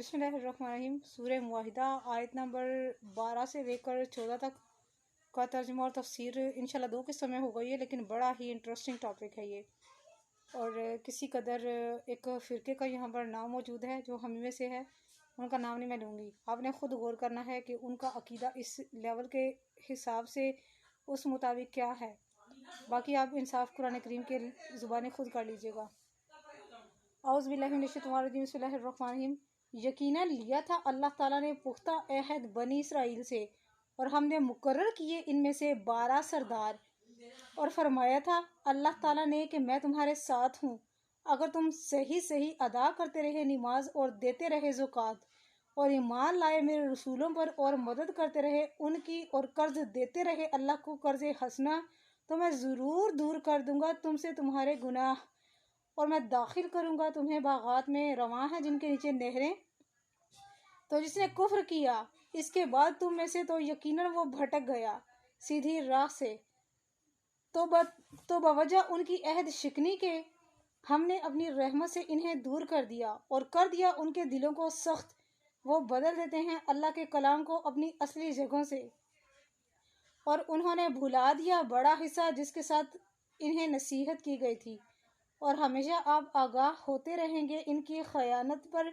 बिस्मिल्लाहिर्रहमानिर्रहीम। सूरह मुआहिदा आयत नंबर 12 से लेकर 14 तक का तर्जुमा और तफसीर इंशाल्लाह 2 किस्तों में होगा ये, लेकिन बड़ा ही इंटरेस्टिंग टॉपिक है ये। और किसी कदर एक फ़िरके का यहाँ पर नाम मौजूद है जो हम में से है, उनका नाम नहीं मैं लूँगी। आपने ख़ुद गौर करना है कि उनका अकीदा इस लेवल के हिसाब से उस मुताबिक क्या है। बाकी आप इंसाफ कुरान करीम के ज़ुबानी ख़ुद कर लीजिएगा। औज़ु बिल्लाहि मिनश शैतानिर रजीम, बिस्मिल्लाहिर रहमानिर रहीम। यकीनन लिया था अल्लाह ताला ने पुख्ता अहद बनी इसराइल से, और हमने मुकर्रर किए इनमें से 12 सरदार। और फरमाया था अल्लाह ताला ने कि मैं तुम्हारे साथ हूँ अगर तुम सही सही अदा करते रहे नमाज और देते रहे ज़कात और ईमान लाए मेरे रसूलों पर और मदद करते रहे उनकी और कर्ज देते रहे अल्लाह को कर्ज हसना, तो मैं ज़रूर दूर कर दूंगा तुमसे तुम्हारे गुनाह और मैं दाखिल करूंगा तुम्हें बागात में रवां है जिनके नीचे नहरें। तो जिसने कुफ्र किया इसके बाद तुम में से तो यकीनन वो भटक गया सीधी राह से, तो बवजह उनकी अहद शिकनी के हमने अपनी रहमत से इन्हें दूर कर दिया और कर दिया उनके दिलों को सख्त। वो बदल देते हैं अल्लाह के कलाम को अपनी असली जगहों से, और उन्होंने भुला दिया बड़ा हिस्सा जिसके साथ इन्हें नसीहत की गई थी। और हमेशा आप आगाह होते रहेंगे इनकी खयानत पर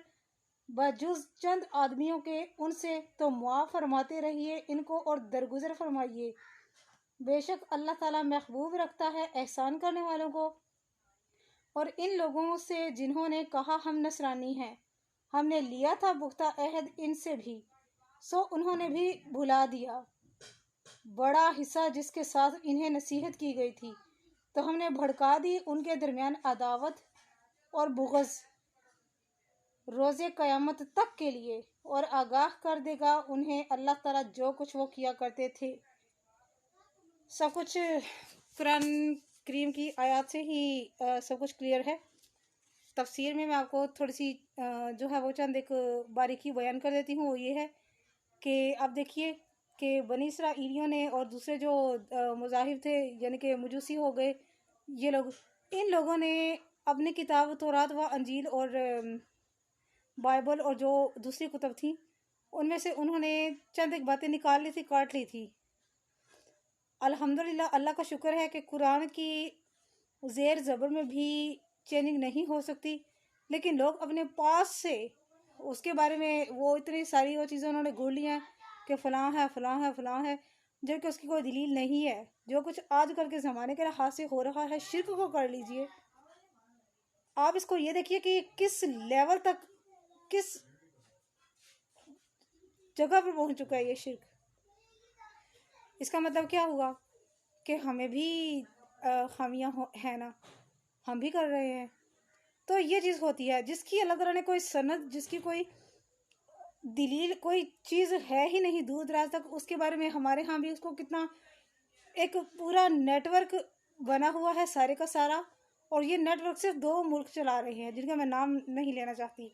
बजुज़ चंद आदमियों के उनसे, तो मुआफ़ फरमाते रहिए इनको और दरगुजर फरमाइए। बेशक अल्लाह ताला महबूब रखता है एहसान करने वालों को। और इन लोगों से जिन्होंने कहा हम नसरानी हैं, हमने लिया था पुख्ता अहद इनसे भी, सो उन्होंने भी भुला दिया बड़ा हिस्सा जिसके साथ इन्हें नसीहत की गई थी, तो हमने भड़का दी उनके दरमियान अदावत और बुग़्ज़ रोज़े क़यामत तक के लिए, और आगाह कर देगा उन्हें अल्लाह ताला जो कुछ वो किया करते थे। सब कुछ कुरान करीम की आयत से ही सब कुछ क्लियर है। तफसीर में मैं आपको थोड़ी सी जो है वो चंद एक बारीकी बयान कर देती हूँ। वो ये है कि आप देखिए कि बनी इसराइलियों ने और दूसरे जो मुज़ाहिब थे यानी कि मजूसी हो गए, ये लोग, इन लोगों ने अपनी किताब तौरात व अंजील और बाइबल और जो दूसरी कुतब थी उनमें से उन्होंने चंद एक बातें निकाल ली थी, काट ली थी। अल्हम्दुलिल्लाह, अल्लाह का शुक्र है कि कुरान की ज़ेर ज़बर में भी चेंजिंग नहीं हो सकती, लेकिन लोग अपने पास से उसके बारे में वो इतनी सारी वो चीज़ें उन्होंने घोल ली हैं कि फ़लाँ है फ़लाँ है फ़लाँ है, जबकि उसकी कोई दलील नहीं है। जो कुछ आजकल के ज़माने के लिहाज से हो रहा है, शिर्क को कर लीजिए आप, इसको ये देखिए कि किस लेवल तक, किस जगह पर पहुंच चुका है ये शिर्क। इसका मतलब क्या हुआ कि हमें भी खामियां है ना, हम भी कर रहे हैं। तो ये चीज़ होती है जिसकी अल्लाह ताला ने कोई सनद, जिसकी कोई दलील, कोई चीज़ है ही नहीं दूर दराज तक, उसके बारे में हमारे यहाँ भी उसको कितना एक पूरा नेटवर्क बना हुआ है सारे का सारा। और ये नेटवर्क सिर्फ 2 मुल्क चला रहे हैं जिनका मैं नाम नहीं लेना चाहती।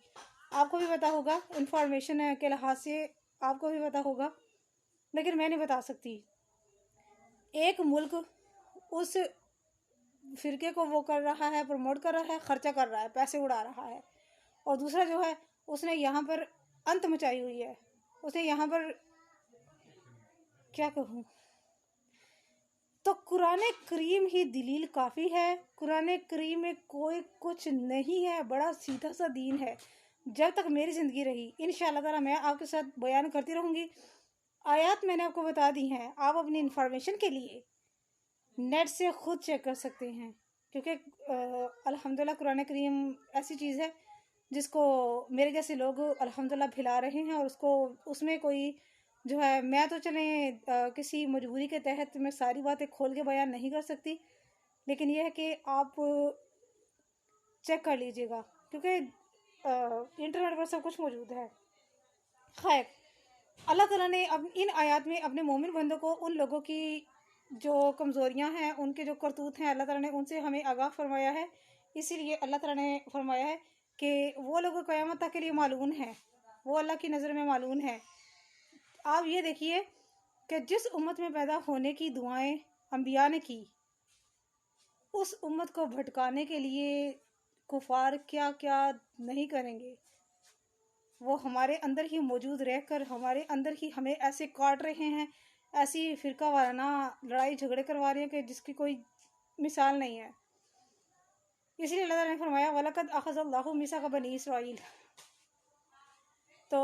आपको भी पता होगा, इंफॉर्मेशन के लिहाज से आपको भी पता होगा, लेकिन मैं नहीं बता सकती। एक मुल्क उस फ़िरके को वो कर रहा है, प्रमोट कर रहा है, ख़र्चा कर रहा है, पैसे उड़ा रहा है, और दूसरा जो है उसने यहाँ पर अंत मचाई हुई है। उसने यहाँ पर क्या कहूँ, तो कुरान करीम ही दलील काफ़ी है। कुरान करीम में कोई कुछ नहीं है, बड़ा सीधा सा दीन है। जब तक मेरी ज़िंदगी रही इंशाअल्लाह ताला मैं आपके साथ बयान करती रहूँगी। आयत मैंने आपको बता दी हैं, आप अपनी इंफॉर्मेशन के लिए नेट से ख़ुद चेक कर सकते हैं, क्योंकि अल्हम्दुलिल्लाह कुरान करीम ऐसी चीज़ है जिसको मेरे जैसे लोग अल्हम्दुलिल्लाह फैला रहे हैं। और उसको, उसमें कोई जो है, मैं तो चले किसी मजबूरी के तहत मैं सारी बातें खोल के बयान नहीं कर सकती, लेकिन यह है कि आप चेक कर लीजिएगा, क्योंकि इंटरनेट पर सब कुछ मौजूद है। खैर, अल्लाह ताला ने अब इन आयत में अपने मोमिन बंदों को, उन लोगों की जो कमज़ोरियां हैं, उनके जो करतूत हैं, अल्लाह ताला ने उनसे हमें आगाह फरमाया है। इसीलिए अल्लाह ताला ने फरमाया है कि वो लोग क़यामत तक के लिए मालूम हैं, वो अल्लाह की नज़र में मालूम है। आप ये देखिए कि जिस उम्मत में पैदा होने की दुआएं अंबिया ने की, उस उम्मत को भटकाने के लिए कुफार क्या क्या नहीं करेंगे। وہ ہمارے اندر ہی موجود رہ کر ہمارے اندر ہی ہمیں ایسے کاٹ رہے ہیں، ایسی فرقہ وارانہ لڑائی جھگڑے کروا رہے ہیں کہ جس کی کوئی مثال نہیں ہے۔ اسی لیے اللہ تعالیٰ نے فرمایا وَلَقَدْ أَخَذَ اللَّهُ مِيثَاقَ بَنِي إِسرَائِيلَ۔ تو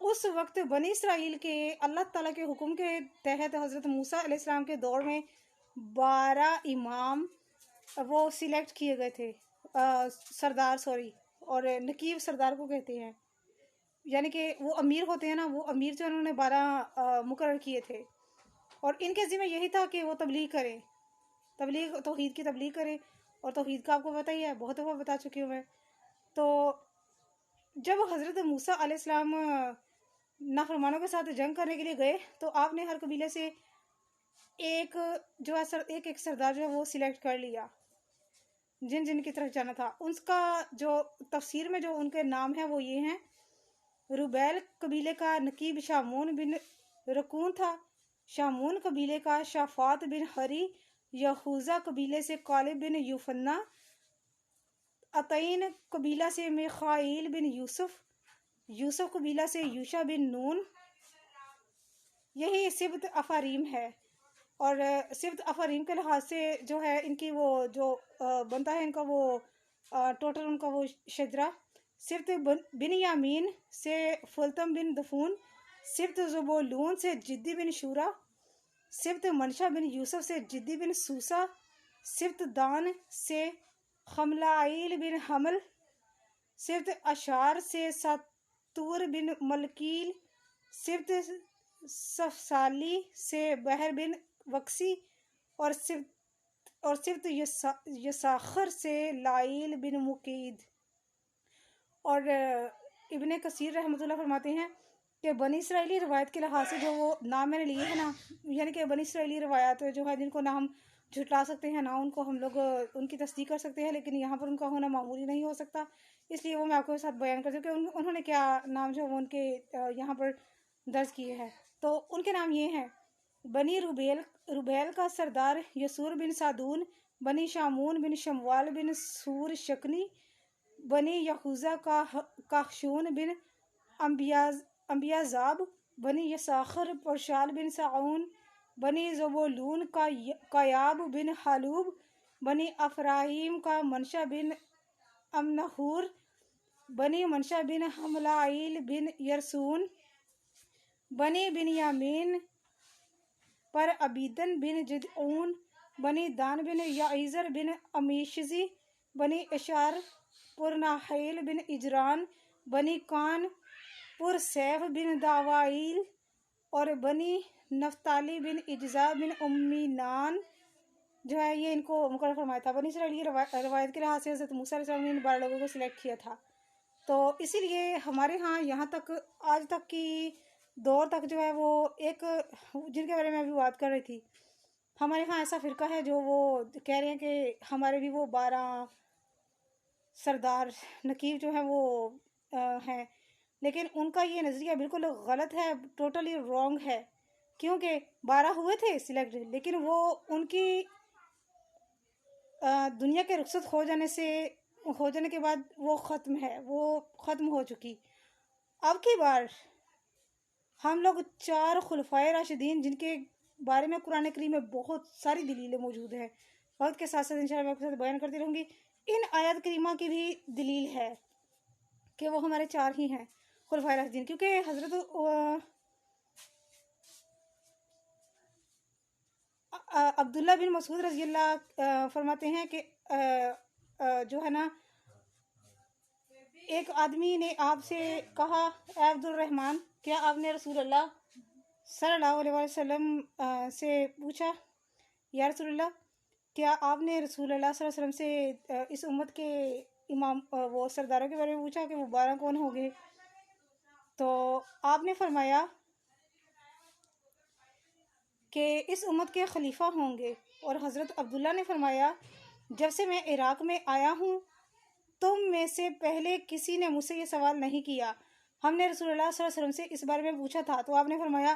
اس وقت بنی اسرائیل کے اللہ تعالیٰ کے حکم کے تحت حضرت موسیٰ علیہ السلام کے دور میں 12 امام وہ سلیکٹ کیے گئے تھے، سردار اور نقیب سردار کو کہتے ہیں، یعنی کہ وہ امیر ہوتے ہیں نا، وہ امیر جو انہوں نے 12 مقرر کیے تھے، اور ان کے ذمہ یہی تھا کہ وہ تبلیغ کریں، توحید کی تبلیغ کریں، اور توحید کا آپ کو پتہ ہی ہے، بہت دفعہ بتا چکی ہوں میں۔ تو جب حضرت موسیٰ علیہ السلام نافرمانوں کے ساتھ جنگ کرنے کے لیے گئے تو آپ نے ہر قبیلے سے ایک سردار جو ہے وہ سلیکٹ کر لیا، جن کی طرف جانا تھا۔ ان کا جو تفسیر میں جو ان کے نام ہیں وہ یہ ہیں: روبیل قبیلے کا نقیب شامون بن رکون تھا، شامون قبیلے کا شافات بن حری، یہوذا قبیلے سے کالب بن یوفنا، عطین قبیلہ سے میخائیل بن یوسف قبیلہ سے یوشا بن نون۔ یہی سبت افاریم ہے، اور سبت افاریم کے لحاظ سے جو ہے ان کی وہ جو بنتا ہے ان کا وہ ٹوٹل ان کا وہ شجرہ: سبت بن یامین سے فلتم بن دفون، سبت زبولون سے جدی بن شورا، سبت منشا بن یوسف سے جدی بن سوسا، سبت دان سے خملائیل بن حمل، سبت اشار سے ساتور بن ملکیل، سبت سفسالی سے بحر بن وکسی، اور سبت یساخر سے لائیل بن مقید۔ اور ابن کثیر رحمۃ اللہ فرماتے ہیں کہ بنی اسرائیلی روایت کے لحاظ سے جو وہ نام میں نے لیے ہیں نا، یعنی کہ بنی اسرائیلی روایات جو ہے جن کو نہ ہم جھٹلا سکتے ہیں، نہ ان کو ہم لوگ ان کی تصدیق کر سکتے ہیں، لیکن یہاں پر ان کا ہونا معمولی نہیں ہو سکتا، اس لیے وہ میں آپ کے ساتھ بیان کرتی ہوں کہ انہوں نے کیا نام جو وہ ان کے یہاں پر درج کیے ہیں۔ تو ان کے نام یہ ہیں: بنی روبیل کا سردار یسور بن سادون، بنی شامون بن شموال بن سور شکنی، بنی یہوذا کا کاخشون بن انبیازاب، بنی یساخر پرشال بن سعون، بنی زبولون کا کیاب بن حالوب، بنی افراہیم کا منشا بن امنہور، بنی منشا بن حملائیل بن یرسون، بنی بنیامین پر عبیدن بن جدعون، بنی دان بن یعیزر بن امیشزی، بنی اشار پر ناحیل بن اجران، بنی کان پر سیف بن داوائیل، اور بنی نفتالی بن اجزا بن امینان جو ہے یہ ان کو مقرر فرمایا تھا۔ بنی اسرائیل کی روایت کے لحاظ سے حضرت موسیٰ علیہ السلام نے ان 12 لوگوں کو سلیکٹ کیا تھا۔ تو اسی لیے ہمارے ہاں یہاں تک آج تک کی دور تک جو ہے وہ ایک جن کے بارے میں ابھی بات کر رہی تھی، ہمارے ہاں ایسا فرقہ ہے جو وہ کہہ رہے ہیں کہ ہمارے بھی وہ 12 سردار نقیب جو ہیں وہ ہیں، لیکن ان کا یہ نظریہ بالکل غلط ہے، ٹوٹلی رانگ ہے، کیونکہ 12 ہوئے تھے سلیکٹ، لیکن وہ ان کی دنیا کے رخصت ہو جانے کے بعد وہ ختم ہو چکی۔ اب کی بار ہم لوگ 4 خلفائے راشدین جن کے بارے میں قرآن کریم میں بہت ساری دلیلیں موجود ہیں، وقت کے ساتھ ساتھ انشاءاللہ میں آپ کے ساتھ بیان کرتی رہوں گی۔ ان آیات کریمہ کی بھی دلیل ہے کہ وہ ہمارے 4 ہی ہیں خلفائے راشدین، کیونکہ حضرت عبداللہ بن مسعود رضی اللہ فرماتے ہیں کہ جو ہے نا ایک آدمی نے آپ سے کہا: اے عبد الرحمن، کیا آپ نے رسول اللہ صلی اللہ علیہ وسلم سے پوچھا؟ یا رسول اللہ، کیا آپ نے رسول اللہ صلی اللہ علیہ وسلم سے اس امت کے امام وہ سرداروں کے بارے میں پوچھا کہ وہ 12 کون ہوں گے؟ تو آپ نے فرمایا کہ اس امت کے خلیفہ ہوں گے، اور حضرت عبداللہ نے فرمایا: جب سے میں عراق میں آیا ہوں تم میں سے پہلے کسی نے مجھ سے یہ سوال نہیں کیا۔ ہم نے رسول اللہ صلی اللہ علیہ وسلم سے اس بارے میں پوچھا تھا تو آپ نے فرمایا: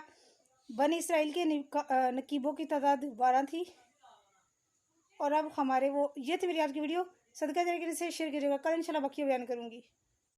بنی اسرائیل کے نقیبوں کی تعداد 12 تھی۔ اور اب ہمارے یہ تھی میری آج کی ویڈیو، صدقہ جاریہ کے لیے شیئر کیجیے گا، کل انشاءاللہ باقی بیان کروں گی۔